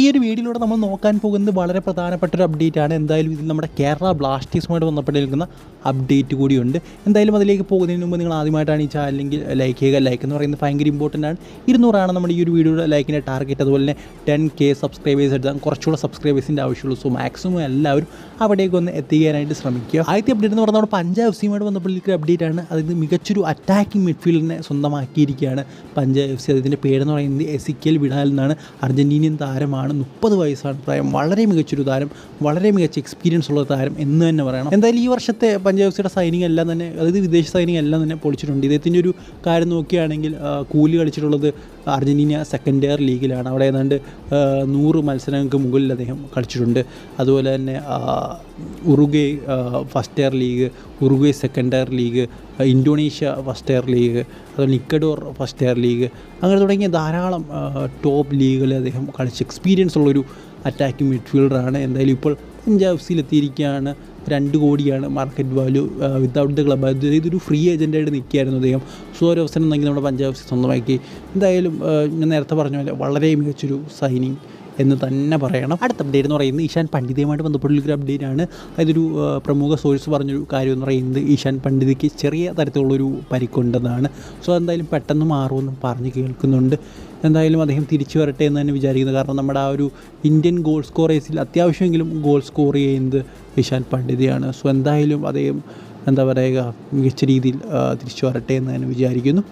ഈ ഒരു വീഡിയോയിലൂടെ നമ്മൾ നോക്കാൻ പോകുന്നത് വളരെ പ്രധാനപ്പെട്ട ഒരു അപ്ഡേറ്റ് ആണ്. എന്തായാലും ഇതിൽ നമ്മുടെ കേരള ബ്ലാസ്റ്റേഴ്സുമായിട്ട് ബന്ധപ്പെട്ടിരിക്കുന്ന അപ്ഡേറ്റ് കൂടിയുണ്ട്. എന്തായാലും അതിലേക്ക് പോകുന്നതിന് മുമ്പ് നിങ്ങൾ ആദ്യമായിട്ടാണ് ഈ ചാനലെങ്കിൽ ലൈക്ക് ചെയ്യുക. ലൈക്ക് എന്ന് പറയുന്നത് ഭയങ്കര ഇമ്പോർട്ടൻ്റ് ആണ്. 200 നമ്മുടെ ഈ ഒരു വീഡിയോയുടെ ലൈക്കിൻ്റെ ടാർഗറ്റ്. അതുപോലെ തന്നെ 10K സബ്സ്ക്രൈബേഴ്സ് എടുത്താൽ കുറച്ചുകൂടെ സബ്സ്ക്രൈബേഴ്സിൻ്റെ ആവശ്യമുള്ളൂ. സോ മാക്സിമം എല്ലാവരും അവിടേക്ക് ഒന്ന് എത്തിക്കാനായിട്ട് ശ്രമിക്കുക. ആദ്യത്തെ അപ്ഡേറ്റ് എന്ന് പറഞ്ഞാൽ നമ്മുടെ പഞ്ചാബ് എഫ് സിയുമായിട്ട് ബന്ധപ്പെട്ടിരിക്കുന്ന അപ്ഡേറ്റ് ആണ്. അതിന് മികച്ചൊരു അറ്റാക്കിംഗ് മിഡ്ഫീൽഡിനെ സ്വന്തമാക്കിയിരിക്കുകയാണ് പഞ്ചാബ് എഫ് സി. അതിൻ്റെ പേരെന്ന് പറയുന്നത് എസിക്കൽ വിഡാൽ എന്നാണ്. അർജൻറ്റീനിയൻ താരമാണ്. 30 വയസ്സാണ് പ്രായം. വളരെ മികച്ചൊരു താരം, വളരെ മികച്ച എക്സ്പീരിയൻസ് ഉള്ള താരം എന്ന് തന്നെ പറയണം. എന്തായാലും ഈ വർഷത്തെ പഞ്ചാബ് എഫ് സിയുടെ സൈനിങ് എല്ലാം തന്നെ, അതായത് വിദേശ സൈനിങ് എല്ലാം തന്നെ പൊളിച്ചിട്ടുണ്ട്. ഇദ്ദേഹത്തിൻ്റെ ഒരു കാര്യം നോക്കുകയാണെങ്കിൽ കൂലി കളിച്ചിട്ടുള്ളത് അർജൻറ്റീന സെക്കൻഡ് ടയർ ലീഗിലാണ്. അവിടെ ഏതാണ്ട് 100 മത്സരങ്ങൾക്ക് മുകളിൽ അദ്ദേഹം കളിച്ചിട്ടുണ്ട്. അതുപോലെ തന്നെ Uruguay first tyre league, Uruguay second tyre league, Indonesia first tyre league, അതുപോലെ ഇക്വഡോർ ഫസ്റ്റ് ടയർ ലീഗ്, അങ്ങനെ തുടങ്ങിയ ധാരാളം ടോപ്പ് ലീഗുകളിൽ അദ്ദേഹം കളിച്ച് എക്സ്പീരിയൻസ് ഉള്ളൊരു അറ്റാക്കിംഗ് മിഡ്ഫീൽഡറാണ്. എന്തായാലും ഇപ്പോൾ പഞ്ചാബ് എഫ് സിയിലെത്തിയിരിക്കുകയാണ്. 2 കോടിയാണ് market value without the club. ഇതൊരു ഫ്രീ ഏജൻറ്റായിട്ട് നിൽക്കുകയായിരുന്നു അദ്ദേഹം. സോ ഒരു അവസരം നൽകി നമ്മുടെ പഞ്ചാബ് എഫ് സി സ്വന്തമാക്കി. എന്തായാലും ഞാൻ നേരത്തെ പറഞ്ഞ പോലെ വളരെ മികച്ചൊരു സൈനിങ് എന്ന് തന്നെ പറയണം. അടുത്ത അപ്ഡേറ്റ് എന്ന് പറയുന്നത് ഈശാൻ പണ്ഡിതയുമായിട്ട് ബന്ധപ്പെട്ടുള്ളൊരു അപ്ഡേറ്റ് ആണ്. അതൊരു പ്രമുഖ സോഴ്സ് പറഞ്ഞൊരു കാര്യം എന്ന് പറയുന്നത് ഈശാൻ പണ്ഡിതയ്ക്ക് ചെറിയ തരത്തിലുള്ളൊരു പരിക്കുണ്ടെന്നാണ്. സോ എന്തായാലും പെട്ടെന്ന് മാറുമെന്നും പറഞ്ഞ് കേൾക്കുന്നുണ്ട്. എന്തായാലും അദ്ദേഹം തിരിച്ചു വരട്ടെ എന്ന് തന്നെ വിചാരിക്കുന്നത്. കാരണം നമ്മുടെ ആ ഒരു ഇന്ത്യൻ ഗോൾ സ്കോറേഴ്സിൽ അത്യാവശ്യമെങ്കിലും ഗോൾ സ്കോർ ചെയ്യുന്നത് ഈശാൻ പണ്ഡിതയാണ്. സോ എന്തായാലും അദ്ദേഹം എന്താ പറയുക, മികച്ച രീതിയിൽ തിരിച്ചു വരട്ടെ എന്ന് തന്നെ വിചാരിക്കുന്നു.